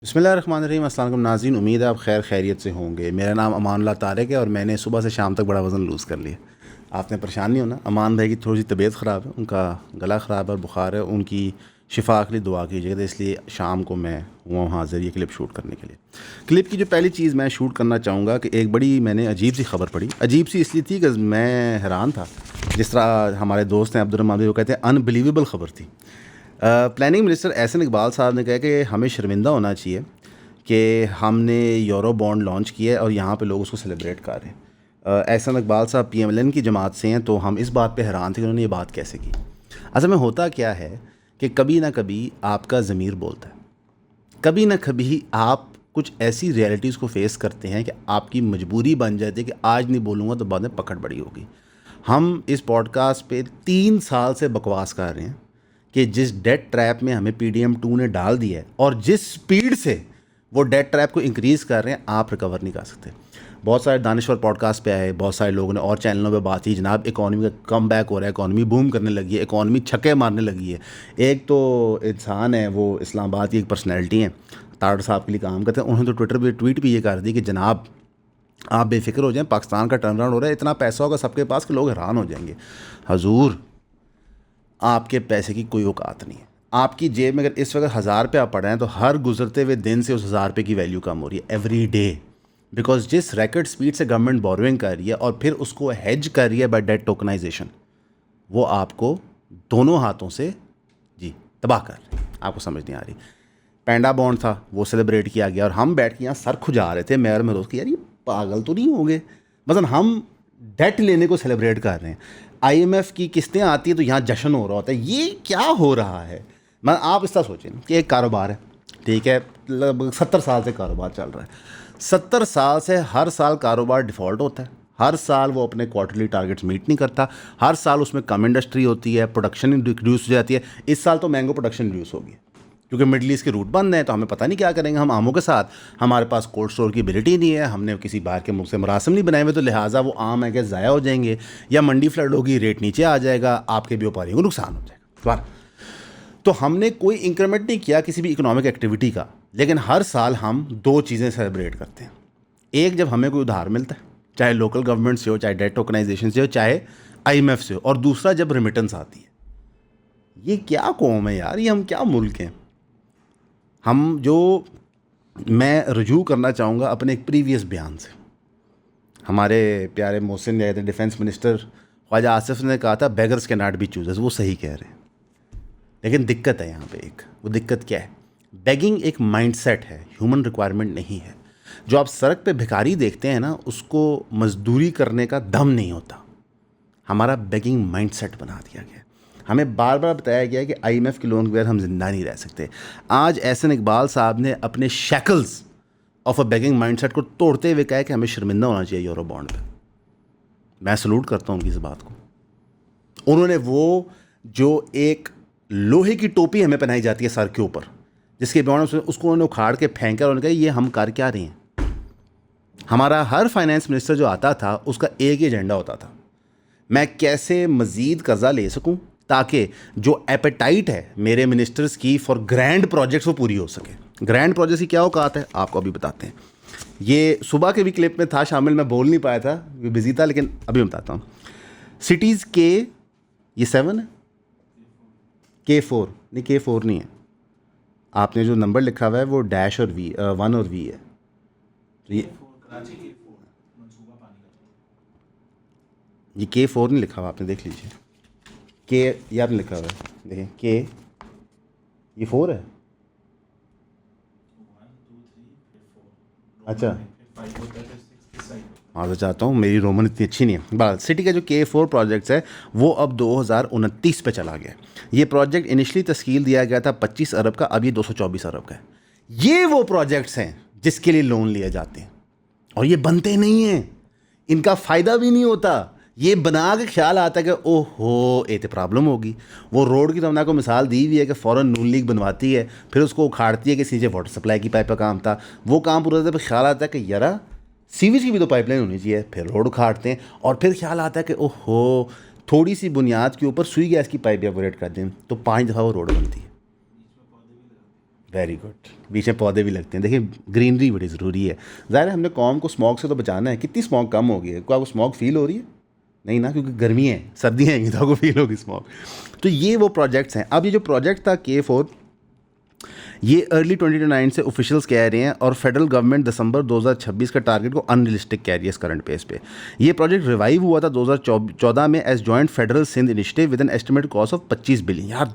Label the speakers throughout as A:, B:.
A: बिस्मिल्लाहिर्रहमानिर्रहीम। अस्सलाम वालेकुम नाज़रीन, उम्मीद है आप खैर खैरियत से होंगे। मेरा नाम अमानुल्लाह तारिक है और मैंने सुबह से शाम तक बड़ा वज़न लूज़ कर लिया। आपने परेशान नहीं होना। अमान भाई की थोड़ी सी तबीयत ख़राब है, उनका गला ख़राब है और बुखार है, उनकी शिफा के लिए दुआ कीजिएगा। तो इसलिए शाम को मैं हुआ हूँ हाज़िर ये क्लिप शूट करने के लिए। क्लिप की जो पहली चीज़ मैं शूट करना चाहूँगा कि एक बड़ी मैंने अजीब सी खबर पढ़ी। अजीब सी इसलिए थी कि मैं हैरान था। जिस तरह हमारे दोस्त हैं अब्दुर्रहमान, वो कहते हैं अनबिलीवेबल ख़बर थी। प्लानिंग मिनिस्टर एहसन इकबाल साहब ने कहा कि हमें शर्मिंदा होना चाहिए कि हमने यूरो बॉन्ड लॉन्च किया है और यहाँ पे लोग उसको सेलिब्रेट कर रहे हैं। एहसन इकबाल साहब पीएमएलएन की जमात से हैं, तो हम इस बात पे हैरान थे कि उन्होंने ये बात कैसे की। असल में होता क्या है कि कभी ना कभी आपका ज़मीर बोलता है, कभी ना कभी आप कुछ ऐसी रियलिटीज़ को फेस करते हैं कि आपकी मजबूरी बन जाती है कि आज नहीं बोलूँगा तो बाद में पकड़ बड़ी होगी। हम इस पॉडकास्ट पे 3 साल से बकवास कर रहे हैं कि जिस डेट ट्रैप में हमें PDM2 ने डाल दिया है और जिस स्पीड से वो डेट ट्रैप को इंक्रीज़ कर रहे हैं, आप रिकवर नहीं कर सकते। बहुत सारे दानिश्वर पॉडकास्ट पे आए, बहुत सारे लोगों ने और चैनलों पे बात की, जनाब इकॉनमी का कम बैक हो रहा है, इकॉनमी बूम करने लगी है, इकॉनमी छक्के मारने लगी है। एक तो इंसान है, वो इस्लामाबाद की एक पर्सनैलिटी हैं, तारड़ साहब के लिए काम करते हैं, उन्होंने तो ट्विटर पर ट्वीट भी ये कर दी कि जनाब आप बेफिक्र हो जाएं, पाकिस्तान का टर्न अराउंड हो रहा है, इतना पैसा होगा सबके पास कि लोग हैरान हो जाएंगे। हजूर, आपके पैसे की कोई औकात नहीं है। आपकी जेब में अगर इस वक्त 1000 रुपया पड़ा है तो हर गुजरते हुए दिन से उस 1000 रुपये की वैल्यू कम हो रही है एवरी डे। बिकॉज जिस रैकेट स्पीड से गवर्नमेंट बोरोइंग कर रही है और फिर उसको हेज कर रही है बाय डेट टोकनाइजेशन, वो आपको दोनों हाथों से जी तबाह कर रही है। आपको समझ नहीं आ रही। पैंडा बॉन्ड था, वो सेलिब्रेट किया गया और हम बैठ के यहाँ सर खुजा रहे थे मेयर में रोज़ कि यार ये पागल तो नहीं होंगे, मतलब हम डेट लेने को सेलिब्रेट कर रहे हैं। IMF की किस्तें आती है तो यहाँ जश्न हो रहा होता है। ये क्या हो रहा है? मैं आप इस तरह सोचें कि एक कारोबार है, ठीक है, लगभग 70 साल से कारोबार चल रहा है। 70 साल से हर साल कारोबार डिफ़ॉल्ट होता है, हर साल वो अपने क्वार्टरली टारगेट्स मीट नहीं करता, हर साल उसमें कम इंडस्ट्री होती है, प्रोडक्शन रिड्यूस हो जाती है। इस साल तो मैंगो प्रोडक्शन रिड्यूस होगी क्योंकि मिडल ईस्ट के रूट बंद हैं, तो हमें पता नहीं क्या करेंगे हम आमों के साथ। हमारे पास कोल्ड स्टोर की एबिलिटी नहीं है, हमने किसी बाहर के मुल्क से मरासम नहीं बनाए हुए, तो लिहाजा वो आम है कि ज़ाया हो जाएंगे या मंडी फ्लड होगी, रेट नीचे आ जाएगा, आपके व्यापारियों को नुकसान हो जाएगा। तो हमने कोई इंक्रीमेंट नहीं किया किसी भी इकोनॉमिक एक्टिविटी का, लेकिन हर साल हम 2 चीज़ें सेलिब्रेट करते हैं। एक, जब हमें कोई उधार मिलता है, चाहे लोकल गवर्नमेंट से हो, चाहे डेट टोकनाइजेशन से हो, चाहे IMF से हो, और दूसरा जब रेमिटेंस आती है। ये क्या कौम है यार, ये हम क्या मुल्क हैं? हम जो मैं रुजू करना चाहूँगा अपने एक प्रीवियस बयान से। हमारे प्यारे मोहसिन गए थे, डिफेंस मिनिस्टर ख्वाजा आसिफ ने कहा था बेगर्स के नॉट बी चूजर्स। वो सही कह रहे हैं, लेकिन दिक्कत है यहाँ पे एक। वो दिक्कत क्या है? बेगिंग एक माइंडसेट है, ह्यूमन रिक्वायरमेंट नहीं है। जो आप सड़क पे भिखारी देखते हैं ना, उसको मजदूरी करने का दम नहीं होता। हमारा बेगिंग माइंडसेट बना दिया गया। हमें बार बार बताया गया है कि IMF के लोन के बगैर हम जिंदा नहीं रह सकते। आज एहसन इकबाल साहब ने अपने shackles of a begging mindset को तोड़ते हुए कहा है कि हमें शर्मिंदा होना चाहिए यूरो बॉन्ड पे। मैं सलूट करता हूँ उनकी इस बात को। उन्होंने वो जो एक लोहे की टोपी हमें पहनाई जाती है सर के ऊपर, जिसके बॉन्ड उसको उन्होंने उखाड़ के फेंका और उन्होंने कहा ये हम कर क्या रहे हैं। हमारा हर फाइनेंस मिनिस्टर जो आता था उसका एक ही एजेंडा होता था, मैं कैसे मज़ीद कर्जा ले सकूं ताकि जो एपेटाइट है मेरे मिनिस्टर्स की फॉर ग्रैंड प्रोजेक्ट्स वो पूरी हो सके। ग्रैंड प्रोजेक्ट्स की क्या औकात है आपको अभी बताते हैं। ये सुबह के भी क्लिप में था शामिल, मैं बोल नहीं पाया था, बिजी था, लेकिन अभी बताता हूँ। सिटीज़ के ये 7 है, K4 नहीं, K4 नहीं है। आपने जो नंबर लिखा हुआ है वो डैश और V 1 और V है। तो ये K4 नहीं लिखा हुआ, आपने देख लीजिए। के ये आपने लिखा हुआ है, देखें के, ये 4 है। अच्छा, हाँ तो चाहता हूँ, मेरी रोमन इतनी अच्छी नहीं है। बात सिटी का जो K4 प्रोजेक्ट्स है वो अब 2029 पे चला गया। ये प्रोजेक्ट इनिशली तस्कील दिया गया था 25 अरब का, अब ये 224 अरब का है। ये वो प्रोजेक्ट्स हैं जिसके लिए लोन लिए जाते हैं और ये बनते नहीं हैं, इनका फ़ायदा भी नहीं होता। ये बना के ख्याल आता है कि ओहो ये तो प्रॉब्लम होगी। वो रोड की तो हमने आपको मिसाल दी हुई है कि फ़ौरन नून लीग बनवाती है, फिर उसको उखाड़ती है कि सीधे वाटर सप्लाई की पाइप का काम था, वो काम पूरा होता है, फिर ख्याल आता है कि यारा सीवेज की भी तो पाइपलाइन होनी चाहिए, फिर रोड उखाड़ते हैं और फिर ख्याल आता है कि ओहो थोड़ी सी बुनियाद के ऊपर सुई गैस की पाइप ऑपरेट कर दें तो 5 दफ़ा वो रोड बनती है। Very good. बीच में पौधे भी लगते हैं। देखिए ग्रीनरी बड़ी ज़रूरी है। ज़ाहिर है हमने कौम को स्मॉग से तो बचाना है। कितनी स्मॉग कम हो गई है? क्या आपको स्मॉग फील हो रही है? नहीं ना, क्योंकि गर्मी है, सर्दियाँ आएंगी तो आपको फील होगी स्मॉग। तो ये वो प्रोजेक्ट्स हैं। अब ये जो प्रोजेक्ट था K4, ये अर्ली 2029 से ऑफिशियल्स कह रहे हैं और फेडरल गवर्नमेंट दिसंबर 2026 का टारगेट को अनरियलिस्टिक कह रही है इस करंट पेस पे। ये प्रोजेक्ट रिवाइव हुआ था 2014 में as joint federal Sindh initiative with an estimated cost of 25 billion. यार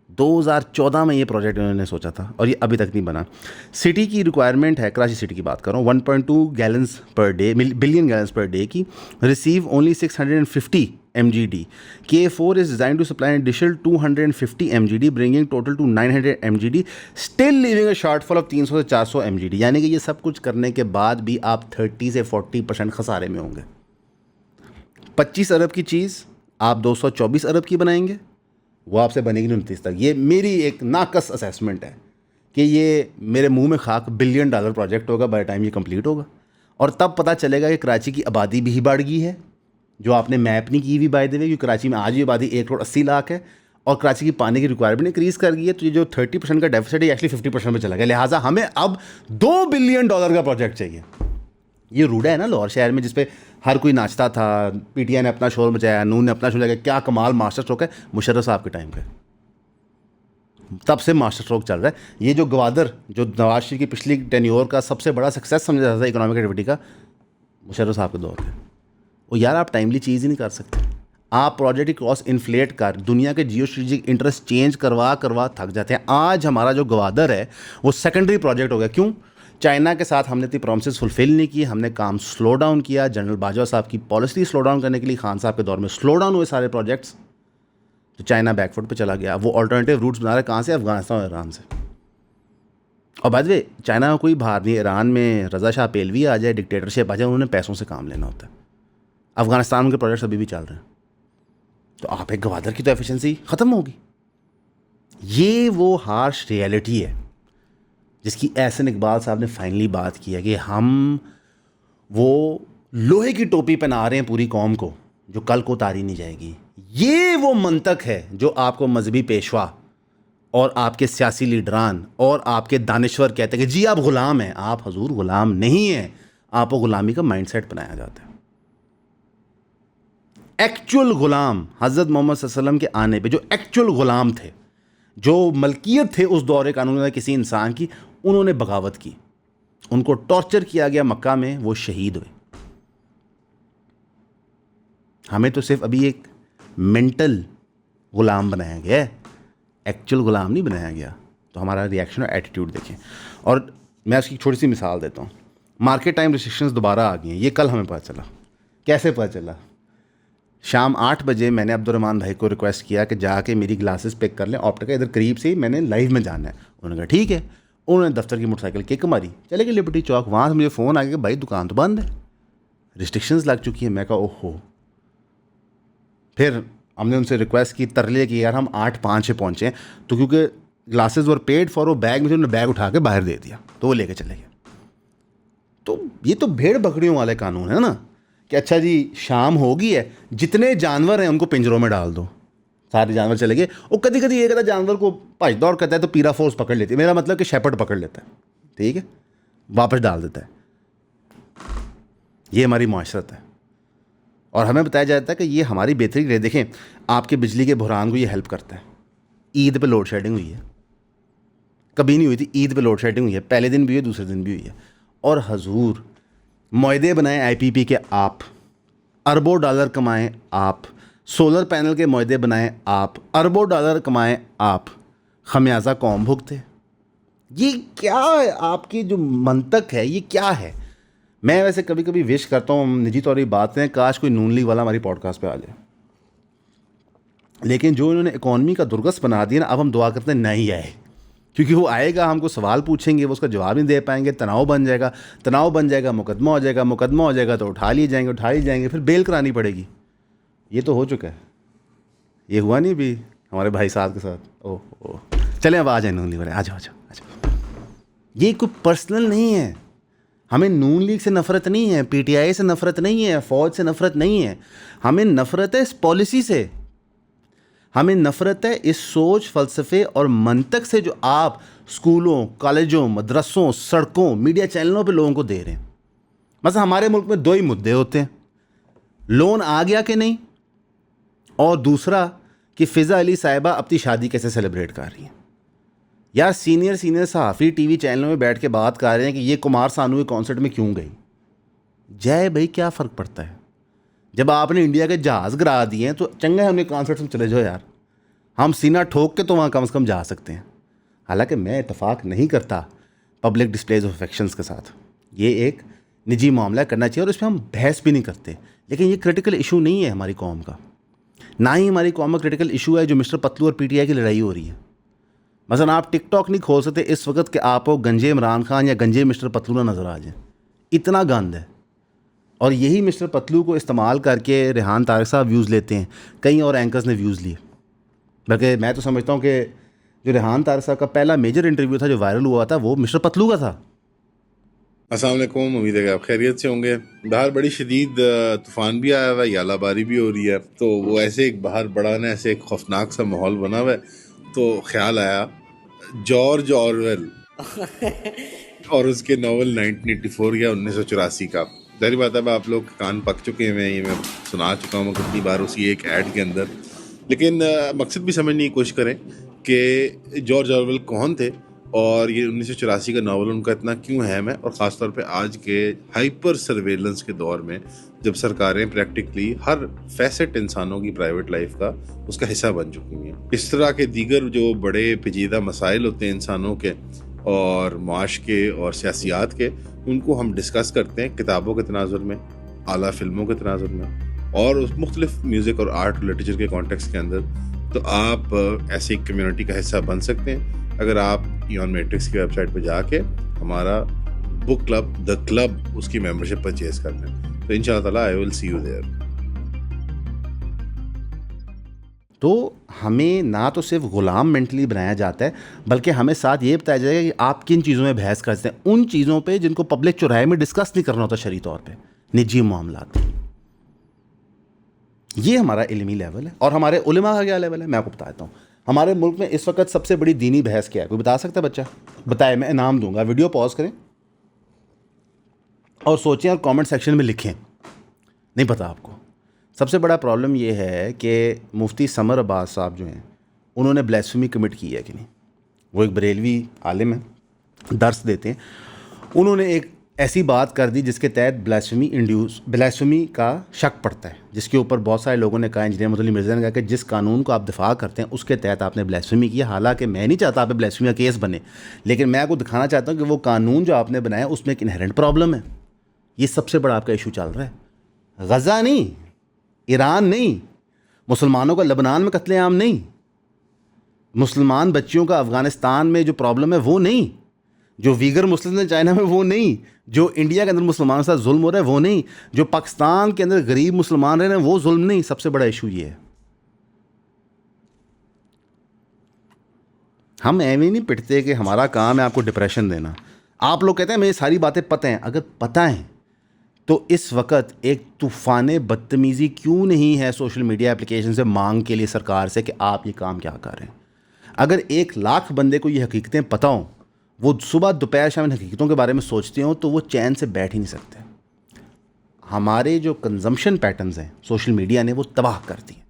A: 2014 में ये प्रोजेक्ट इन्होंने सोचा था और ये अभी तक नहीं बना। सिटी की रिक्वायरमेंट है, कराची सिटी की बात कर रहा हूँ, 1.2 gallons per day, billion gallons per day की। Receive only 650 MGD। K4 is designed to supply an additional 250 MGD, bringing total to 900 MGD, still leaving a shortfall of 300 से 400 MGD। यानी कि ये सब कुछ करने के बाद भी आप 30 से 40% खसारे में होंगे। 25 अरब की चीज़ आप 224 अरब की बनाएंगे, वो आपसे बनेगी नहीं 29 तक। ये मेरी एक नाकस असेसमेंट है कि ये मेरे मुंह में खाक $1 बिलियन प्रोजेक्ट होगा बाय टाइम ये कंप्लीट होगा। और तब पता चलेगा कि कराची की आबादी भी बढ़ गई है, जो आपने मैप नहीं की हुई बाय द वे, क्योंकि कराची में आज भी आबादी 1,80,00,000 है और कराची की पानी की रिक्वायरमेंट इंक्रीज़ कर गई है। तो ये जो 30% का डेफिसिट है एक्चुअली 50% में चला गया। लिहाजा हमें अब $2 बिलियन का प्रोजेक्ट चाहिए। ये रूडा है ना लाहौर शहर में, जिसपे हर कोई नाचता था। PTI ने अपना शोर मचाया, नून ने अपना शोर लगाया। क्या कमाल मास्टर स्ट्रोक है मुशर्रफ साहब के टाइम पे, तब से मास्टर स्ट्रोक चल रहा है। ये जो गवादर, जो नवाज शरीफ की पिछली टेन्योर का सबसे बड़ा सक्सेस समझा जाता था इकोनॉमिक एक्टिविटी का, मुशर्रफ साहब के दौर पे। और यार आप टाइमली चीज़ ही नहीं कर सकते। आप प्रोजेक्ट की कॉस्ट इन्फ्लेट कर, दुनिया के जियो स्ट्रेटेजिक इंटरेस्ट चेंज करवा थक जाते हैं। आज हमारा जो गवादर है वो सेकेंडरी प्रोजेक्ट हो गया। क्यों? चाइना के साथ हमने इतनी प्रॉमिसेस फुलफिल नहीं की, हमने काम स्लो डाउन किया। जनरल बाजवा साहब की पॉलिसी स्लो डाउन करने के लिए खान साहब के दौर में स्लो डाउन हुए सारे प्रोजेक्ट्स। तो चाइना बैकफुट पे चला गया। वो अल्टरनेटिव रूट्स बना रहे कहाँ से? अफगानिस्तान और ईरान से। और बाद में चाइना का कोई बाहर नहीं। ईरान में रज़ा शाह पेलवी आ जाए, डिक्टेटरशिप आ जाए, उन्होंने पैसों से काम लेना होता है। अफगानिस्तान के प्रोजेक्ट्स अभी भी चल रहे हैं। तो आप एक गवादर की तो एफिशिएंसी ख़त्म होगी। ये वो हार्श रियलिटी है जिसकी एहसन इकबाल साहब ने फाइनली बात की है कि हम वो लोहे की टोपी पहना रहे हैं पूरी कौम को, जो कल को उतारी नहीं जाएगी। ये वो मंतक है जो आपको मजहबी पेशवा और आपके सियासी लीडरान और आपके दानिश्वर कहते हैं कि जी आप ग़ुलाम हैं। आप हजूर ग़ुलाम नहीं हैं, आपको ग़ुलामी का माइंडसेट बनाया जाता है। एक्चुअल ग़ुलाम हज़रत मोहम्मद सल्लल्लाहु अलैहि वसल्लम के आने पे जो एक्चुअल ग़ुलाम थे, जो मलकियत थे उस दौरे कानून में किसी इंसान की, उन्होंने बगावत की, उनको टॉर्चर किया गया मक्का में, वो शहीद हुए। हमें तो सिर्फ अभी एक मेंटल ग़ुलाम बनाया गया है, एक्चुअल ग़ुलाम नहीं बनाया गया। तो हमारा रिएक्शन और एटीट्यूड देखें। और मैं उसकी छोटी सी मिसाल देता हूँ। मार्केट टाइम रिस्ट्रिक्शंस दोबारा आ गई हैं। ये कल हमें पता चला। कैसे पता चला? शाम 8 बजे मैंने अब्दुर्रहमान भाई को रिक्वेस्ट किया कि जाके मेरी ग्लासेस पिक कर लें ऑप्टिका, इधर करीब से ही, मैंने लाइव में जाना है। उन्होंने कहा ठीक है। उन्होंने दफ्तर की मोटरसाइकिल किक मारी, चले गए लिबर्टी चौक। वहाँ से मुझे फ़ोन आ गया कि भाई दुकान तो बंद है, रिस्ट्रिक्शंस लग चुकी है। मैं कहा ओहो। फिर हमने उनसे रिक्वेस्ट की, तरले कि यार हम 8:05 से पहुँचे, तो क्योंकि ग्लासेस वर पेड फॉर, वो बैग में से उन्होंने बैग उठा के बाहर दे दिया, तो वो लेके चले गए। तो ये तो भेड़ बकरियों वाले कानून है ना कि अच्छा जी शाम हो गई है, जितने जानवर हैं उनको पिंजरों में डाल दो। सारे जानवर चले गए। और कभी कभी एक आधा जानवर को भज दौड़ करता है तो पीरा फोर्स पकड़ लेती है। मेरा मतलब कि शेपर्ड पकड़ लेता है, ठीक है, वापस डाल देता है। ये हमारी माशरत है और हमें बताया जाता है कि ये हमारी बेहतरी के लिए। देखें आपके बिजली के बहरान को ये हेल्प करता है। ईद पे लोड शेडिंग हुई है, कभी नहीं हुई थी। ईद पे लोड शेडिंग हुई है, पहले दिन भी हुई है, दूसरे दिन भी हुई है। और हजूर मुआहदे बनाए IPP के आप, अरबों डॉलर कमाएं आप, सोलर पैनल के मुआहदे बनाएं आप, अरबों डॉलर कमाएं आप, खमियाजा कौम भुगते। ये क्या है? आपकी जो मंतक है ये क्या है? मैं वैसे कभी कभी विश करता हूँ, निजी तौर पर बात है, काश कोई नून लीग वाला हमारी पॉडकास्ट पे आ जाए। लेकिन जो इन्होंने इकॉनमी का दुर्गस बना दिया ना, अब हम दुआ करते हैं नहीं आए, क्योंकि वो आएगा हमको सवाल पूछेंगे, वो उसका जवाब नहीं दे पाएंगे, तनाव बन जाएगा, मुकदमा हो जाएगा तो उठा लिए जाएंगे, फिर बेल करानी पड़ेगी। ये तो हो चुका है, ये हुआ नहीं भी हमारे भाई साहब के साथ। ओह चलें अब आ जाए नून लीग वाले, आ जाओ। ये कोई पर्सनल नहीं है, हमें नून लीग से नफ़रत नहीं है, PTI से नफ़रत नहीं है, फ़ौज से नफ़रत नहीं है, हमें नफ़रत है इस पॉलिसी से। हमें नफ़रत है इस सोच, फ़लसफ़े और मंतक से जो आप स्कूलों, कॉलेजों, मदरसों, सड़कों, मीडिया चैनलों पे लोगों को दे रहे हैं। मतलब हमारे मुल्क में दो ही मुद्दे होते हैं, लोन आ गया कि नहीं, और दूसरा कि फ़िज़ा अली साहिबा अपनी शादी कैसे सेलिब्रेट कर रही हैं। यार सीनियर सहाफ़ी टीवी चैनलों में बैठ के बात कर रहे हैं कि ये कुमार सानू के कॉन्सर्ट में क्यों गई। जय भाई, क्या फ़र्क पड़ता है? जब आपने इंडिया के जहाज़ गिरा दिए हैं तो चंगा है उनके कॉन्सर्ट में चले जाओ यार, हम सीना ठोक के तो वहाँ कम से कम जा सकते हैं। हालांकि मैं इतफाक़ नहीं करता पब्लिक डिस्प्लेज ऑफ अफेक्शंस के साथ, ये एक निजी मामला करना चाहिए और इस पर हम बहस भी नहीं करते, लेकिन ये क्रिटिकल इशू नहीं है हमारी कौम का। ना ही हमारी कौम में क्रिटिकल इशू है जो मिस्टर पतलू और पीटीआई की लड़ाई हो रही है। मसलन आप टिकटॉक नहीं खोल सकते इस वक्त कि आपको गंजे इमरान खान या गंजे मिस्टर पतलू ना नज़र आ जाए, इतना गंद है। और यही मिस्टर पतलू को इस्तेमाल करके रेहान तारिक साहब व्यूज़ लेते हैं, कई और एंकर्स ने व्यूज़ लिए। बल्कि मैं तो समझता हूँ कि जो रेहान तारिक साहब का पहला मेजर इंटरव्यू था जो वायरल हुआ था वो मिस्टर पतलू का था।
B: अस्सलाम वालेकुम, उम्मीद है कि आप खैरियत से होंगे। बाहर बड़ी शदीद तूफ़ान भी आया हुआ है, यालाबारी भी हो रही है, तो वो ऐसे एक बाहर बड़ा ना ऐसे एक खौफनाक सा माहौल बना हुआ है, तो ख्याल आया जॉर्ज ऑरवेल और उसके नावल 1984 या 1984 का। जाहिर बात है आप लोग कान पक चुके हैं, ये मैं सुना चुका हूँ कितनी बार उसी एक ऐड के अंदर, लेकिन मकसद भी समझने की कोशिश करें कि जॉर्ज ऑरवेल कौन थे और ये 1984 का नावल उनका इतना क्यों अहम है, और ख़ास तौर पे आज के हाइपर सर्वेलेंस के दौर में जब सरकारें प्रैक्टिकली हर फैसेट इंसानों की प्राइवेट लाइफ का उसका हिस्सा बन चुकी हैं। इस तरह के दीगर जो बड़े पेचीदा मसाइल होते हैं इंसानों के और माश के और सियासियात के, उनको हम डिस्कस करते हैं किताबों के तनाजुर में, आला फिल्मों के तनाजुर में और उस मुख्तलिफ म्यूज़िक और आर्ट लिटरेचर के कॉन्टेक्स्ट के अंदर। तो आप ऐसी कम्युनिटी का हिस्सा बन सकते हैं अगर आप इयॉन मैट्रिक्स की वेबसाइट पर जाके हमारा बुक क्लब द क्लब उसकी मेंबरशिप परचेज कर लें। तो इंशाअल्लाह ताला I will see you there.
A: तो हमें ना तो सिर्फ ग़ुलाम मेंटली बनाया जाता है, बल्कि हमें साथ ये बताया जाएगा कि आप किन चीज़ों में बहस करते हैं, उन चीज़ों पे जिनको पब्लिक चौराहे में डिस्कस नहीं करना होता शरई तौर पे, निजी मामलात। ये हमारा इल्मी लेवल है। और हमारे उलमा का क्या लेवल है मैं आपको बताता हूँ। हमारे मुल्क में इस वक्त सबसे बड़ी दीनी बहस क्या है, कोई बता सकता है? बच्चा बताए, मैं इनाम दूंगा। वीडियो पॉज करें और सोचें और कमेंट सेक्शन में लिखें। नहीं पता आपको? सबसे बड़ा प्रॉब्लम ये है कि मुफ्ती समर अब्बास साहब जो हैं उन्होंने ब्लास्फेमी कमिट की है कि नहीं। वो एक बरेलवी आलिम है, दर्स देते हैं। उन्होंने एक ऐसी बात कर दी जिसके तहत ब्लास्फेमी का शक पड़ता है, जिसके ऊपर बहुत सारे लोगों ने कहा, इंजीनियर मुतल्ली मिर्ज़ा ने कहा कि जिस कानून को आप दिफा करते हैं उसके तहत आपने ब्लास्फेमी किया। हालांकि मैं नहीं चाहता आप पे ब्लास्फेमी का केस बने, लेकिन मैं आपको दिखाना चाहता हूँ कि वो कानून जो आपने बनाया उसमें एक इनहेरेंट प्रॉब्लम है। ये सबसे बड़ा आपका इशू चल रहा है। गज़ा नहीं, ईरान नहीं, मुसलमानों का लबनान में कत्लेआम नहीं, मुसलमान बच्चियों का अफ़गानिस्तान में जो प्रॉब्लम है वो नहीं, जो वीगर मुस्लिम हैं चाइना में वो नहीं, जो इंडिया के अंदर मुसलमानों के साथ जुल्म हो रहा है वो नहीं, जो पाकिस्तान के अंदर गरीब मुसलमान रह रहे हैं वो जुल्म नहीं। सबसे बड़ा इशू ये है। हम ऐਵੇਂ नहीं पिटते कि हमारा काम है आपको डिप्रेशन देना। आप लोग कहते हैं मुझे सारी बातें पता हैं। अगर पता है तो इस वक्त एक तूफ़ान बदतमीज़ी क्यों नहीं है सोशल मीडिया एप्लीकेशन से मांग के लिए सरकार से कि आप ये काम क्या कर रहे हैं? अगर 1 लाख बंदे को ये हकीकतें पता हों, वो सुबह दोपहर शाम इन हकीकतों के बारे में सोचते हो, तो वो चैन से बैठ ही नहीं सकते। हमारे जो कंजम्पशन पैटर्न्स हैं सोशल मीडिया ने वो तबाह कर दिए।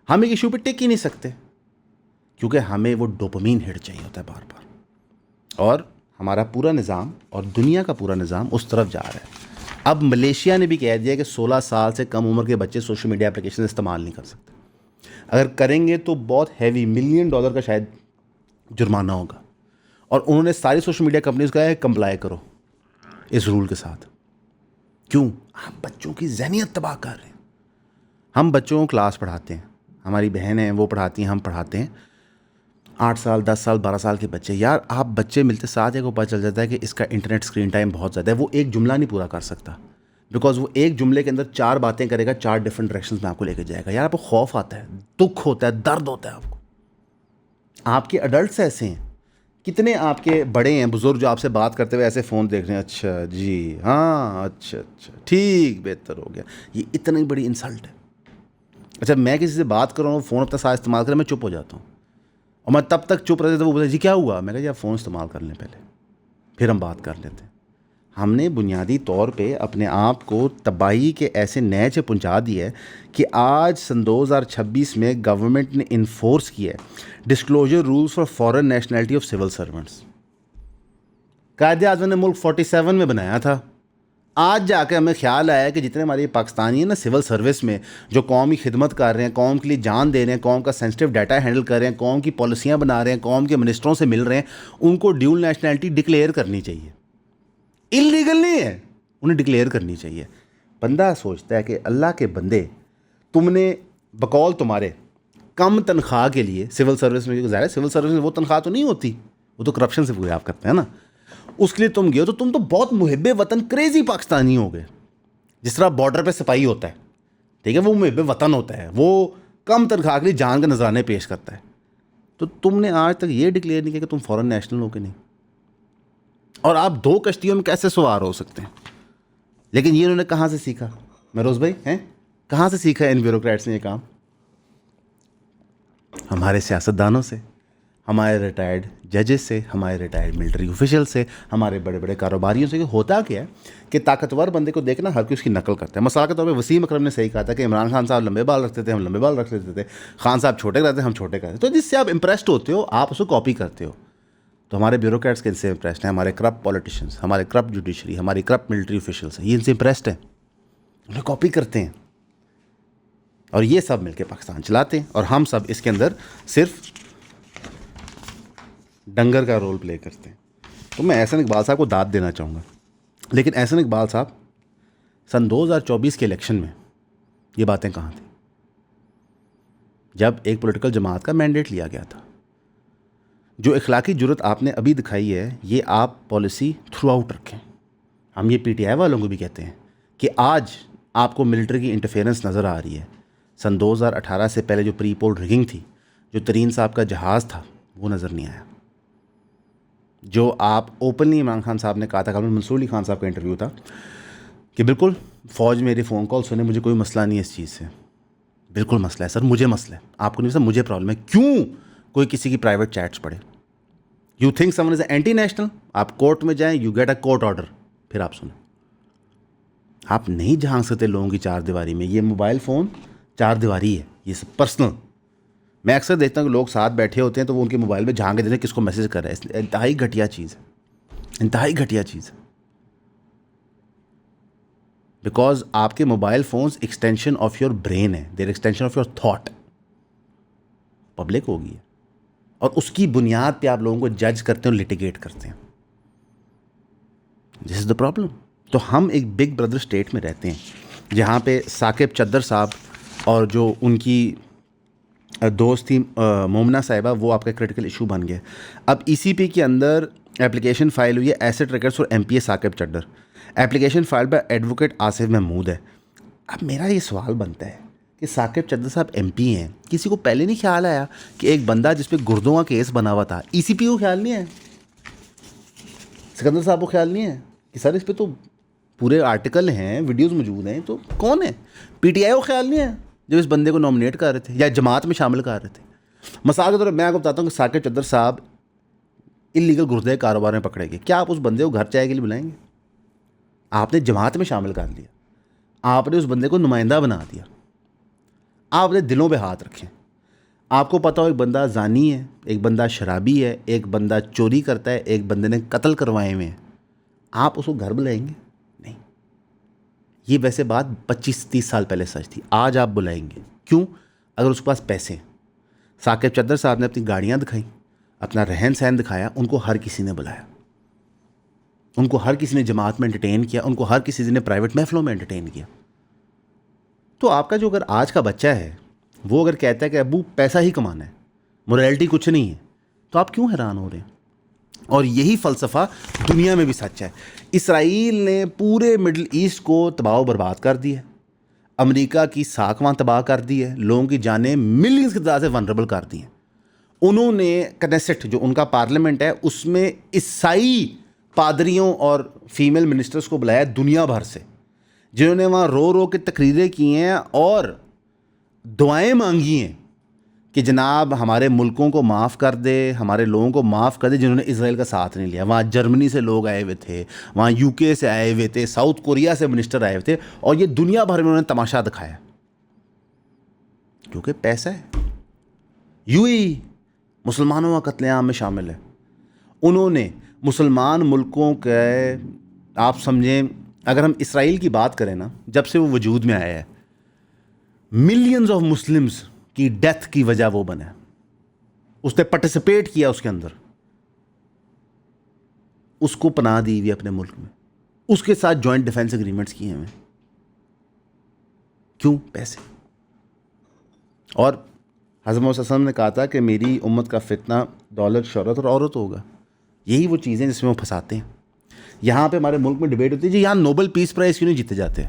A: हम एक इशू पे टिक ही नहीं सकते क्योंकि हमें वो डोपामीन हिट चाहिए होता है बार बार। और हमारा पूरा निज़ाम और दुनिया का पूरा निज़ाम उस तरफ जा रहा है। अब मलेशिया ने भी कह दिया कि 16 साल से कम उम्र के बच्चे सोशल मीडिया एप्लीकेशन इस्तेमाल नहीं कर सकते। अगर करेंगे तो बहुत हैवी $1 मिलियन का शायद जुर्माना होगा। और उन्होंने सारी सोशल मीडिया कंपनीज को कहा है कंप्लाई करो इस रूल के साथ। क्यों? हम बच्चों की ज़हनियत तबाह कर रहे हैं। हम बच्चों को क्लास पढ़ाते हैं, हमारी बहन हैं वो पढ़ाती हैं, हम पढ़ाते हैं 8 साल 10 साल 12 साल के बच्चे। यार आप बच्चे मिलते साथ एक को पता चल जाता है कि इसका इंटरनेट स्क्रीन टाइम बहुत ज़्यादा है। वो एक जुमला नहीं पूरा कर सकता बिकॉज वो एक जुमले के अंदर 4 बातें करेगा, 4 डिफरेंट डायरेक्शंस में आपको लेके जाएगा। यार आपको खौफ आता है, दुख होता है, दर्द होता है आपको। आपके अडल्ट्स ऐसे हैं, कितने आपके बड़े हैं बुज़ुर्ग जो आपसे बात करते हुए ऐसे फ़ोन देख रहे हैं, अच्छा जी हाँ अच्छा ठीक बेहतर हो गया। ये इतनी बड़ी इंसल्ट है। अच्छा, मैं किसी से बात कर रहा हूँ, फ़ोन अपना साथ इस्तेमाल करें, मैं चुप हो जाता हूँ, और मैं तब तक चुप रहते तो वो बोलते जी क्या हुआ। मैं कहा जी आप फ़ोन इस्तेमाल कर लें पहले, फिर हम बात कर लेते हैं। हमने बुनियादी तौर पे अपने आप को तबाही के ऐसे नहज पहुंचा दिया है कि आज सन 2026 में गवर्नमेंट ने इन्फोर्स किया है disclosure rules for foreign nationality of civil servants. Quaid Azam ने मुल्क 47 में बनाया था। आज जाके हमें ख्याल आया कि जितने हमारे पाकिस्तानी हैं ना सिविल सर्विस में, जो कौम की खिदमत कर रहे हैं, कौम के लिए जान दे रहे हैं, कौम का सेंसिटिव डाटा हैंडल कर रहे हैं, कौम की पॉलिसियाँ बना रहे हैं, कौम के मिनिस्टरों से मिल रहे हैं, उनको ड्यूल नेशनैलिटी डिक्लेयर करनी चाहिए। इलीगल नहीं है, उन्हें डिक्लेयर करनी चाहिए। बंदा सोचता है कि अल्लाह के बंदे, तुमने बकौल तुम्हारे कम तनख्वाह के लिए सिविल सर्विस में, ज़ाहिर है सिविल सर्विस में वो तनख्वाह तो नहीं होती, वो तो करप्शन से पूरे आप करते हैं ना, उसके लिए तुम गए तो तुम तो बहुत मुहिब्बे वतन क्रेजी पाकिस्तानी हो गए। जिस तरह बॉर्डर पे सिपाही होता है, ठीक है, वो मुहिब्बे वतन होता है, वो कम तनख्वाह के लिए जान के नजराने पेश करता है। तो तुमने आज तक ये डिक्लेयर नहीं किया कि तुम फॉरेन नेशनल हो कि नहीं, और आप 2 कश्तियों में कैसे सवार हो सकते हैं। लेकिन ये उन्होंने कहाँ से सीखा, महरोज़ भाई हैं, कहाँ से सीखा इन ब्यूरोक्रेट्स ने ये काम? हमारे सियासतदानों से, हमारे रिटायर्ड जजेस से, हमारे रिटायर्ड मिलिट्री ऑफिशियल से, हमारे बड़े बड़े कारोबारियों से। होता क्या है कि ताकतवर बंदे को देखना हर कोई उसकी नकल करता है। मिसाल के तौर पे वसीम अकरम ने सही कहा था कि इमरान खान साहब लंबे बाल रखते थे, हम लंबे बाल रख लेते थे, खान साहब छोटे रहते हम छोटे करते। तो जिससे आप इंप्रेस्ड होते हो आप उसको कॉपी करते हो। तो हमारे ब्यूरोक्रेट्स के इनसे इंप्रेस्ड हैं, हमारे करप्ट पॉलिटिशियंस, हमारे करप्ट जुडिशरी, हमारी करप्ट मिलिट्री ऑफिशियल्स हैं, ये इनसे इंप्रेस्ड हैं, उन्हें कॉपी करते हैं, और ये सब मिलके पाकिस्तान चलाते हैं, और हम सब इसके अंदर सिर्फ डंगर का रोल प्ले करते हैं। तो मैं एहसन इकबाल साहब को दाद देना चाहूँगा, लेकिन एहसन इकबाल साहब सन 2024 के इलेक्शन में ये बातें कहाँ थी, जब एक पॉलिटिकल जमात का मैंडेट लिया गया था। जो इखलाकी जुर्रत आपने अभी दिखाई है, ये आप पॉलिसी थ्रू आउट रखें। हम ये PTI वालों को भी कहते हैं कि आज आपको मिलिट्री की इंटरफेरेंस नज़र आ रही है। सन 2018 से पहले जो प्री पोल रिगिंग थी, जो तरीन साहब का जहाज़ था, वो नज़र नहीं आया। जो आप ओपनली इमरान खान साहब ने कहा था, मंसूर अली खान साहब का इंटरव्यू था कि बिल्कुल फ़ौज मेरी फ़ोन कॉल सुने, मुझे कोई मसला नहीं है इस चीज़ से। बिल्कुल मसला है सर, मुझे मसला है, आपको नहीं सर, मुझे प्रॉब्लम है। क्यों कोई किसी की प्राइवेट चैट्स पढ़े? You think someone is anti national, आप कोर्ट में जाएं, you get a court order, फिर आप सुने। आप नहीं झांक सकते लोगों की चार दीवारी में। ये मोबाइल फ़ोन चार दीवारी है, ये सब पर्सनल। मैं अक्सर देखता हूँ कि लोग साथ बैठे होते हैं तो वो उनके मोबाइल में झांक के देते हैं किसको मैसेज कर रहा है। इंतहाई घटिया चीज़ है, इंतहाई घटिया चीज़ है। बिकॉज आपके mobile phones extension of your brain है, they're extension of your thought. Public होगी है, और उसकी बुनियाद पे आप लोगों को जज करते हैं और लिटिगेट करते हैं। This is the problem. तो हम एक बिग ब्रदर स्टेट में रहते हैं जहाँ पे साकिब चद्दर साहब और जो उनकी दोस्त थी मोमना साहिबा, वो आपका क्रिटिकल इशू बन गया। अब ECP के अंदर एप्लीकेशन फ़ाइल हुई है asset records for MPA Saqib Chaddar. Application file by advocate Asif Mahmood है। अब मेरा ये सवाल बनता है कि साकिब चद्दर साहब MP हैं, किसी को पहले नहीं ख्याल आया कि एक बंदा जिस पे गुर्दों का केस बना हुआ था, ECP को ख्याल नहीं है, सिकंदर साहब को ख्याल नहीं है कि सर इस पे तो पूरे आर्टिकल हैं, वीडियोस मौजूद हैं, तो कौन है? PTI को ख्याल नहीं है जब इस बंदे को नॉमिनेट कर रहे थे या जमात में शामिल कर रहे थे। मिसाल के तौर पर मैं आपको बताता हूँ कि साकिब चद्दर साहब इलीगल गुर्दे कारोबार में पकड़े गए, क्या आप उस बंदे को घर चाय के लिए बुलाएंगे? आपने जमात में शामिल कर लिया, आपने उस बंदे को नुमाइंदा बना दिया, आपने दिलों पे हाथ रखे। आपको पता हो एक बंदा जानी है, एक बंदा शराबी है, एक बंदा चोरी करता है, एक बंदे ने कत्ल करवाए हुए हैं, आप उसको घर बुलाएंगे? नहीं। ये वैसे बात 25-30 साल पहले सच थी, आज आप बुलाएंगे क्यों? अगर उसके पास पैसे हैं। साकिब चद्दर साहब ने अपनी गाड़ियाँ दिखाई, अपना रहन सहन दिखाया, उनको हर किसी ने बुलाया, उनको हर किसी ने जमात में एंटरटेन किया, उनको हर किसी ने प्राइवेट महफिलों में एंटरटेन किया। तो आपका जो अगर आज का बच्चा है वो अगर कहता है कि अबू पैसा ही कमाना है, मोरालिटी कुछ नहीं है, तो आप क्यों हैरान हो रहे हैं? और यही फ़लसफ़ा दुनिया में भी सच है। इसराइल ने पूरे मिडल ईस्ट को तबाह बर्बाद कर दिया है, अमेरिका की साख वहाँ तबाह कर दी है, लोगों की जानें मिलियंस की तादाद से वनरेबल कर दी हैं। उन्होंने कनेसेट जो उनका पार्लियामेंट है उसमें ईसाई पादरियों और फीमेल मिनिस्टर्स को बुलाया दुनिया भर से, जिन्होंने वहाँ रो रो के तकरीरें की हैं और दुआएं मांगी हैं कि जनाब हमारे मुल्कों को माफ़ कर दे, हमारे लोगों को माफ़ कर दे जिन्होंने इसराइल का साथ नहीं लिया। वहाँ जर्मनी से लोग आए हुए थे, वहाँ यूके से आए हुए थे, साउथ कोरिया से मिनिस्टर आए हुए थे, और ये दुनिया भर में उन्होंने तमाशा दिखाया क्योंकि पैसा है। यूएई मुसलमानों का कत्लेआम में शामिल है। उन्होंने मुसलमान मुल्कों के, आप समझें, अगर हम इसराइल की बात करें ना, जब से वो वजूद में आया है, मिलियंस ऑफ मुस्लिम्स की डेथ की वजह वो बना है। उसने पार्टिसिपेट किया उसके अंदर, उसको पनाह दी हुई अपने मुल्क में, उसके साथ जॉइंट डिफेंस एग्रीमेंट्स किए हुए। क्यों? पैसे। और हज़रत मोहम्मद सल्लल्लाहु अलैहि वसल्लम ने कहा था कि मेरी उम्मत का फितना दौलत, शोहरत और औरत होगा। यही वो चीज़ें जिसमें वो फंसाते हैं। यहाँ पे हमारे मुल्क में डिबेट होती है जी यहाँ नोबेल पीस प्राइज़ क्यों नहीं जीते जाते।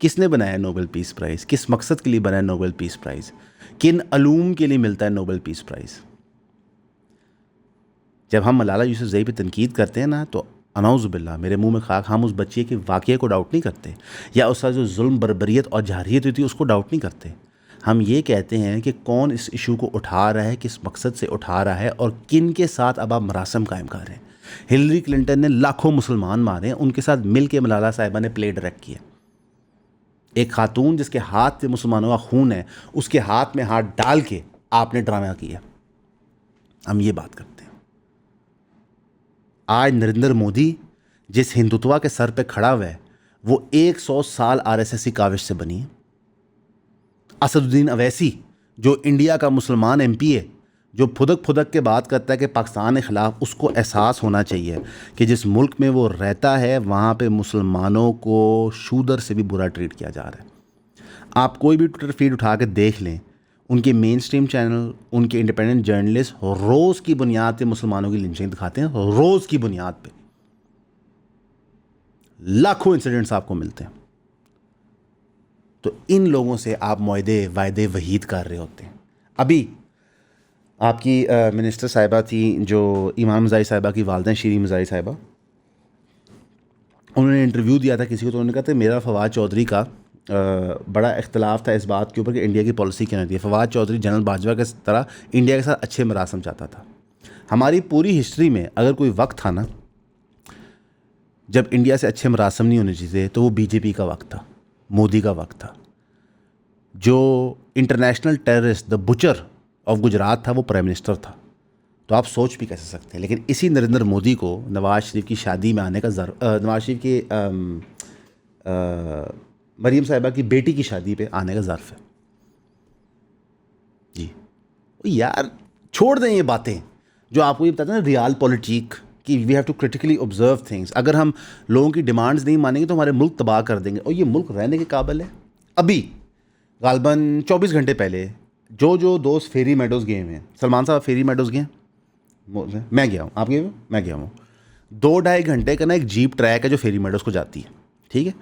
A: किसने बनाया नोबेल पीस प्राइज़? किस मकसद के लिए बनाया नोबेल पीस प्राइज़? किन अलूम के लिए मिलता है नोबेल पीस प्राइज़? जब हम मलाला यूसुफ़ज़ई पे तनकीद करते हैं ना, तो अनाउज़ुबिल्लाह मेरे मुंह में खाक, हम उस बच्चे के वाक़ये को डाउट नहीं करते, या उसका जो जुल्म, बर्बरियत और जहरियत हुई थी उसको डाउट नहीं करते। हम ये कहते हैं कि कौन इस इशू को उठा रहा है, किस मकसद से उठा रहा है, और किन के साथ अब आप मरासम कायम कर रहे हैं। हिलरी क्लिंटन ने लाखों मुसलमान मारे हैं, उनके साथ मिल के मलाला साहिबा ने प्ले डायरेक्ट किया। एक खातून जिसके हाथ से मुसलमानों का खून है, उसके हाथ में हाथ डाल के आपने ड्रामा किया। हम ये बात करते हैं। आज नरेंद्र मोदी जिस हिंदुत्वा के सर पे खड़ा हुआ है, वो 100 साल आरएसएस की काविश से बनी है। असदुद्दीन अवैसी जो इंडिया का मुसलमान एमपी है, जो फुदक फुदक के बात करता है कि पाकिस्तान के ख़िलाफ़, उसको एहसास होना चाहिए कि जिस मुल्क में वो रहता है वहाँ पे मुसलमानों को शूदर से भी बुरा ट्रीट किया जा रहा है। आप कोई भी ट्विटर फीड उठा के देख लें, उनके मेन स्ट्रीम चैनल, उनके इंडिपेंडेंट जर्नलिस्ट रोज़ की बुनियाद पे मुसलमानों की लिंचिंग दिखाते हैं। रोज़ की बुनियाद पे लाखों इंसिडेंट्स आपको मिलते हैं। तो इन लोगों से आप मुआहदे वायदे वहीद कर रहे होते हैं। अभी आपकी मिनिस्टर साहिबा थी जो ईमान मज़ारी साहिबा की वालदा शीरीन मज़ारी साहिबा, उन्होंने इंटरव्यू दिया था किसी को, तो उन्होंने कहा था मेरा फवाद चौधरी का बड़ा इख्तलाफ था इस बात के ऊपर कि इंडिया की पॉलिसी क्या होती है। फवाद चौधरी जनरल बाजवा के तरह इंडिया के साथ अच्छे मरासम चाहता था। हमारी पूरी हिस्ट्री में अगर कोई वक्त था ना जब इंडिया से अच्छे मरासम नहीं होने चाहिए, तो वो बीजेपी का वक्त था, मोदी का वक्त था। जो international terrorist, the butcher of Gujarat था, वो प्राइम मिनिस्टर था। तो आप सोच भी कैसे सकते हैं। लेकिन इसी नरेंद्र मोदी को नवाज़ शरीफ की शादी में आने का नवाज़ शरीफ की मरीम साहिबा की बेटी की शादी पे आने का ज़र्फ है जी। यार छोड़ दें ये बातें जो आपको ये बताते हैं ना, रियल पॉलिटिक, कि we have to critically observe things. अगर हम लोगों की डिमांड्स नहीं मानेंगे तो हमारे मुल्क तबाह कर देंगे, और ये मुल्क रहने के काबिल है। अभी गालबन 24 घंटे पहले जो दोस्त फेरी मेडोज़ गए हुए हैं, सलमान साहब फेरी मेडोज़ गए, मैं गया हूँ, आप गए हुए? मैं गया हूँ। 2-2.5 घंटे का ना एक जीप ट्रैक है जो फेरी मेडोज़ को जाती है, ठीक है,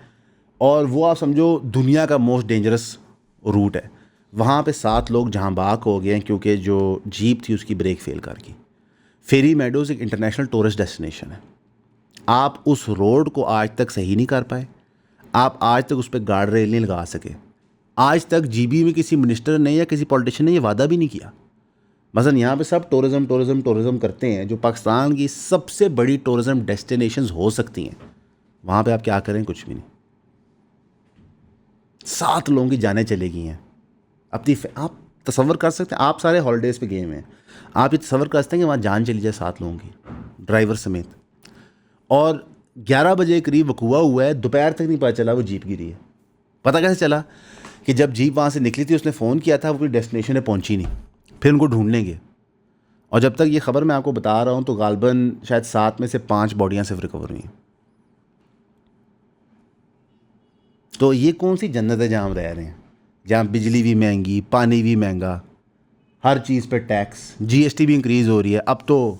A: और वो आप समझो दुनिया का मोस्ट डेंजरस रूट है। वहाँ पे 7 लोग जहाँ बाग हो गए हैं क्योंकि जो जीप थी उसकी ब्रेक फेल कर गई। फेरी मेडोज़ एक इंटरनेशनल टूरिस्ट डेस्टिनेशन है। आप उस रोड को आज तक सही नहीं कर पाए, आप आज तक उस पर गार्ड रेल नहीं लगा सके। आज तक जीबी में किसी मिनिस्टर ने या किसी पॉलिटिशियन ने ये वादा भी नहीं किया। मसलन यहाँ पे सब टूरिज़म करते हैं, जो पाकिस्तान की सबसे बड़ी टूरिज़म डेस्टिनेशंस हो सकती हैं, वहाँ पे आप क्या करें? कुछ भी नहीं। 7 लोगों की जानें चली गई हैं। आप तसव्वुर कर सकते हैं, आप सारे हॉलीडेज़ पे गए हुए हैं, आप ये तसव्वुर कर सकते हैं कि वहाँ जान चली जाए 7 लोगों की, ड्राइवर समेत। और 11 बजे करीब वकूआ हुआ है, दोपहर तक नहीं पता चला वो जीप गिरी है। पता कैसे चला? कि जब जीप वहाँ से निकली थी उसने फ़ोन किया था, वो कोई डेस्टिनेशन में पहुँची नहीं, फिर उनको ढूंढ लेंगे। और जब तक ये ख़बर मैं आपको बता रहा हूँ तो गालबन शायद 7 में से 5 बॉडियाँ सिर्फ रिकवर हुई हैं। तो ये कौन सी जन्नत है जहाँ हम रह रहे हैं, जहाँ बिजली भी महंगी, पानी भी महंगा, हर चीज़ पे टैक्स, जीएसटी भी इंक्रीज़ हो रही है। अब तो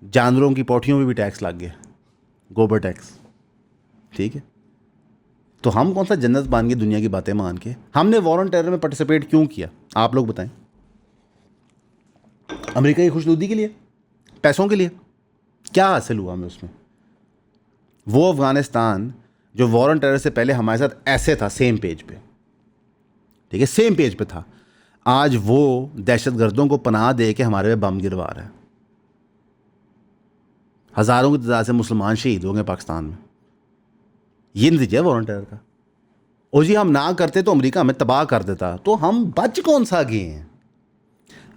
A: जानवरों की पोठियों में भी टैक्स लग गया, गोबर टैक्स, ठीक है। तो हम कौन सा जन्नत मान के दुनिया की बातें मान के हमने वॉर ऑन टेरर में पार्टिसिपेट क्यों किया? आप लोग बताएं। अमेरिका की खुशनुदी के लिए, पैसों के लिए? क्या हासिल हुआ हमें उसमें? वो अफ़गानिस्तान जो वॉर ऑन टेरर से पहले हमारे साथ ऐसे था, सेम पेज पे, ठीक है, सेम पेज पे था। आज वो दहशतगर्दों को पनाह दे के हमारे पे बम गिरवा रहा है। हज़ारों की तादाद से मुसलमान शहीद हो गए पाकिस्तान में। ये नतीजा है वॉरंट टेरर का। और जी हम ना करते तो अमेरिका हमें तबाह कर देता, तो हम बच कौन सा गए हैं?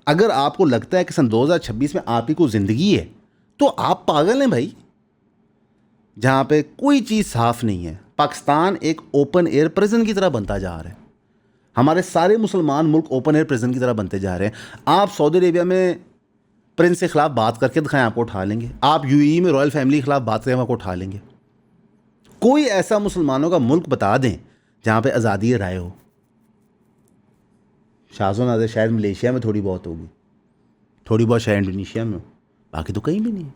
A: अगर आपको लगता है कि सन 2026 में आप ही को ज़िंदगी है तो आप पागल हैं भाई। जहाँ पे कोई चीज़ साफ नहीं है। पाकिस्तान एक ओपन एयर प्रिजन की तरह बनता जा रहा है। हमारे सारे मुसलमान मुल्क ओपन एयर प्रिजन की तरह बनते जा रहे हैं। आप सऊदी अरेबिया में प्रिंस के ख़िलाफ़ बात करके दिखाएं, आपको उठा लेंगे। आप यूएई में रॉयल फैमिली के ख़िलाफ़ बात करें, आपको उठा लेंगे। कोई ऐसा मुसलमानों का मुल्क बता दें जहाँ पे आज़ादी राय हो। शाज़ो नाज़र शायद मलेशिया में थोड़ी बहुत होगी, थोड़ी बहुत शायद इंडोनेशिया में हो, बाकी तो कहीं भी नहीं है।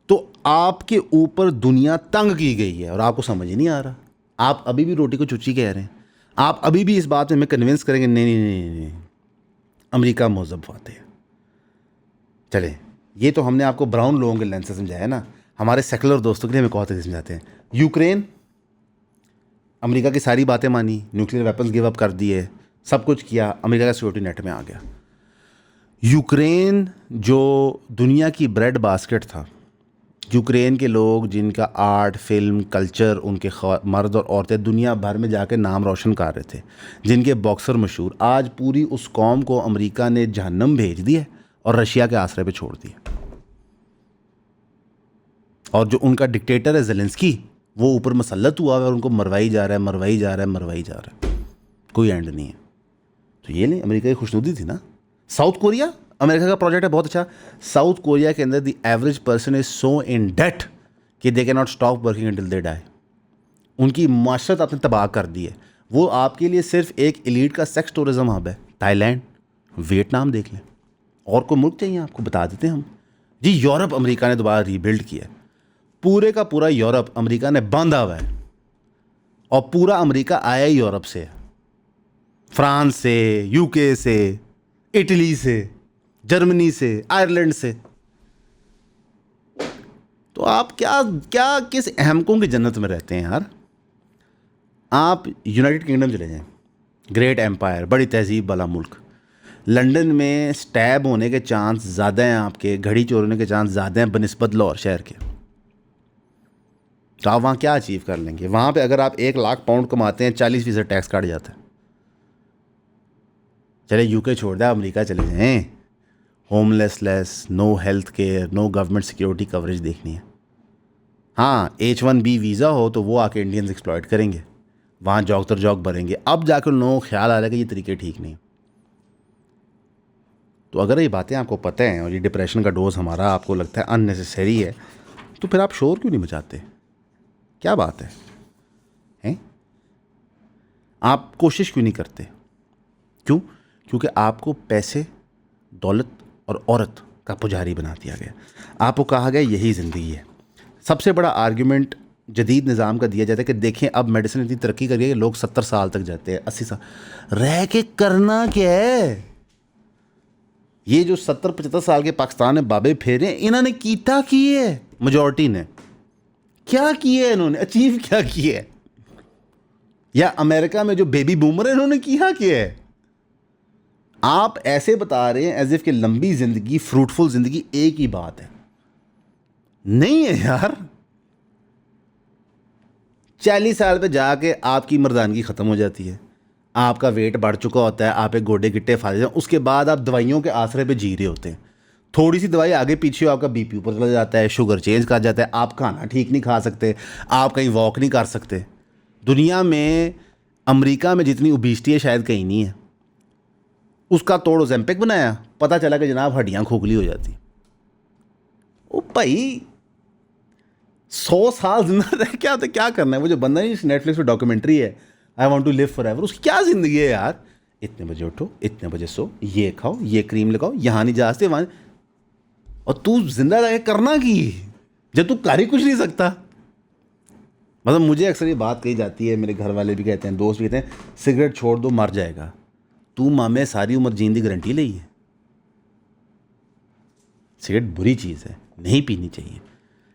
A: तो आपके ऊपर दुनिया तंग की गई है और आपको समझ ही नहीं आ रहा। आप अभी भी रोटी को चुच्ची कह रहे हैं। आप अभी भी इस बात में हमें कन्विंस करेंगे नहीं नहीं नहीं नहीं, अमेरिका मज़हब फाते है। चले, ये तो हमने आपको ब्राउन लोगों के लेंस से समझाया ना। हमारे सेकुलर दोस्तों के लिए हमें बहुत तरीके से समझाते हैं। यूक्रेन, अमेरिका की सारी बातें मानी, न्यूक्लियर वेपन्स गिव अप कर दिए, सब कुछ किया, अमेरिका का सिक्योरिटी नेट में आ गया। यूक्रेन जो दुनिया की ब्रेड बास्केट था, यूक्रेन के लोग जिनका आर्ट, फिल्म, कल्चर, उनके मर्द और औरतें दुनिया भर में जाके नाम रोशन कर रहे थे, जिनके बॉक्सर मशहूर, आज पूरी उस कौम को अमेरिका ने जहन्नम भेज दिया और रशिया के आसरे पे छोड़ दिया। और जो उनका डिक्टेटर है ज़ेलेंस्की, वो ऊपर मसल्लत हुआ है और उनको मरवाई जा रहा है, मरवाई जा रहा है, मरवाई जा रहा है, कोई एंड नहीं है। तो ये नहीं, अमेरिका की खुशनुदी थी ना। साउथ कोरिया, अमेरिका का प्रोजेक्ट है बहुत अच्छा। साउथ कोरिया के अंदर the average person is so in debt कि they can not stop working until they die. उनकी माशरत आपने तबाह कर दी है। वो आपके लिए सिर्फ एक एलीट का सेक्स टूरिज्म हब है। थाईलैंड, वियतनाम देख लें। और कोई मुल्क चाहिए आपको, बता देते हैं हम। जी, यूरोप अमेरिका ने दोबारा रीबिल्ड किया। पूरे का पूरा यूरोप अमेरिका ने बांधा हुआ है और पूरा अमेरिका आया ही यूरोप से, फ्रांस से, यूके से, इटली से, जर्मनी से, आयरलैंड से। तो आप क्या क्या किस अहमकों की जन्नत में रहते हैं यार। आप यूनाइटेड किंगडम चले जाएं, ग्रेट एम्पायर, बड़ी तहजीब वाला मुल्क। लंदन में स्टैब होने के चांस ज़्यादा हैं, आपके घड़ी चोर होने के चांस ज़्यादा हैं बनिस्बत लाहौर शहर के। तो आप वहाँ क्या अचीव कर लेंगे? वहाँ पे अगर आप 1 लाख पाउंड कमाते हैं, 40% टैक्स काट जाता है। चले यूके छोड़ दें, अमेरिका चले जाएं। Homelessness, no health care, no government security coverage देखनी है। हाँ, H1B वीज़ा हो तो वो आके इंडियंस एक्सप्लॉइट करेंगे, वहाँ जॉक तर जॉक भरेंगे। अब जाकर लोगों को ख्याल आ रहा है कि ये तरीके ठीक नहीं। तो अगर ये बातें आपको पता हैं और ये डिप्रेशन का डोज हमारा आपको लगता है अननेसेसरी है, तो फिर आप शोर क्यों नहीं मचाते? क्या बात है, हैं? आप कोशिश क्यों नहीं करते? क्यों? क्योंकि आपको पैसे, दौलत और औरत का पुजारी बना दिया गया। आपको कहा गया यही ज़िंदगी है। सबसे बड़ा आर्ग्यूमेंट जदीद निज़ाम का दिया जाता है कि देखें अब मेडिसिन इतनी तरक्की कर गई है कि लोग 70 साल तक जाते हैं, 80 साल रह के करना क्या है? ये जो 70-75 साल के पाकिस्तान में बाबे फेरे हैं, इन्होंने कीता की है। मेजॉरिटी ने क्या किया है? इन्होंने अचीव क्या किया है? या अमेरिका में जो बेबी बूमर है, इन्होंने किया क्या है? आप ऐसे बता रहे हैं एज इफ कि लंबी जिंदगी, फ्रूटफुल जिंदगी एक ही बात है। नहीं है यार। 40 साल पे जाके आपकी मर्दानगी ख़त्म हो जाती है, आपका वेट बढ़ चुका होता है, आप एक गोडे गिट्टे फाड़े हैं, उसके बाद आप दवाइयों के आसरे पे जी रहे होते हैं। थोड़ी सी दवाई आगे पीछे हो, आपका बीपी ऊपर चला जाता है, शुगर चेंज कर जाता है, आप खाना ठीक नहीं खा सकते, आप कहीं वॉक नहीं कर सकते। दुनिया में, अमेरिका में जितनी ओबेसिटी है शायद कहीं नहीं है। उसका तोड़ ओज़ेम्पिक बनाया, पता चला कि जनाब हड्डियाँ खोखली हो जाती। ओ भाई, 100 साल जिंदा रह क्या होता है? क्या करना है? वो जो बंदा नहीं, नेटफ्लिक्स पे डॉक्यूमेंट्री है, I want to live forever, उसकी क्या ज़िंदगी है यार? इतने बजे उठो, इतने बजे सो, ये खाओ, ये क्रीम लगाओ, यहाँ नहीं जा सकते, वहाँ। और तू जिंदा रह करना की जब तू कर ही कुछ नहीं सकता। मतलब मुझे अक्सर ये बात कही जाती है, मेरे घर वाले भी कहते हैं, दोस्त भी कहते हैं, सिगरेट छोड़ दो मर जाएगा। तू मामे सारी उम्र जीने की गारंटी ली है? सिगरेट बुरी चीज़ है, नहीं पीनी चाहिए,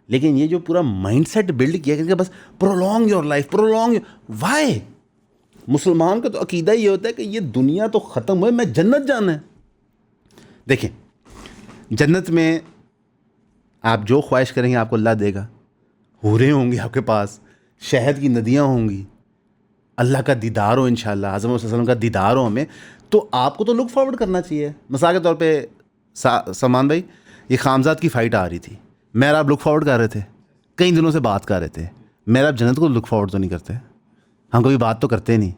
A: लेकिन ये जो पूरा माइंडसेट बिल्ड किया कि बस prolong your life, prolong, why? मुसलमान का तो अकीदा ये होता है कि ये दुनिया तो ख़त्म हुई, मैं जन्नत जाना है। देखें, जन्नत में आप जो ख्वाहिश करेंगे आपको अल्लाह देगा। हूरें होंगी आपके पास, शहद की नदियाँ होंगी, अल्लाह का दीदार हो इंशाअल्लाह, आज़म वसल्लम का दीदार हो हमें, तो आपको तो लुक फॉरवर्ड करना चाहिए। मिसाल के तौर पे सलमान भाई, ये खामजाद की फ़ाइट आ रही थी, मैं और आप लुक फॉरवर्ड कर रहे थे, कई दिनों से बात कर रहे थे, मैं और आप जन्नत को लुक फॉरवर्ड तो नहीं करते, हम कभी बात तो करते नहीं।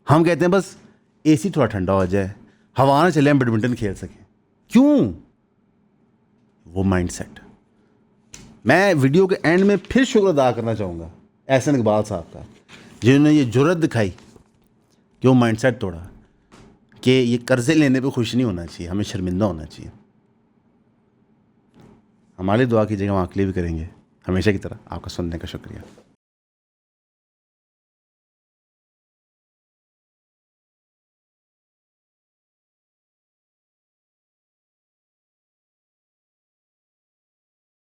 A: हम कहते हैं बस एसी थोड़ा ठंडा हो जाए, हवा ना चले, हम बैडमिंटन खेल सकें। क्यों? वो माइंडसेट। मैं वीडियो के एंड में फिर शुक्र अदा करना चाहूँगा एहसन इकबाल साहब का, जिन्होंने ये जुर्रत दिखाई कि वो माइंडसेट तोड़ा कि ये कर्ज़े लेने पे खुश नहीं होना चाहिए, हमें शर्मिंदा होना चाहिए। हमारी दुआ कीजिएगा, हम आपके लिए भी करेंगे। हमेशा की तरह आपका सुनने का शुक्रिया।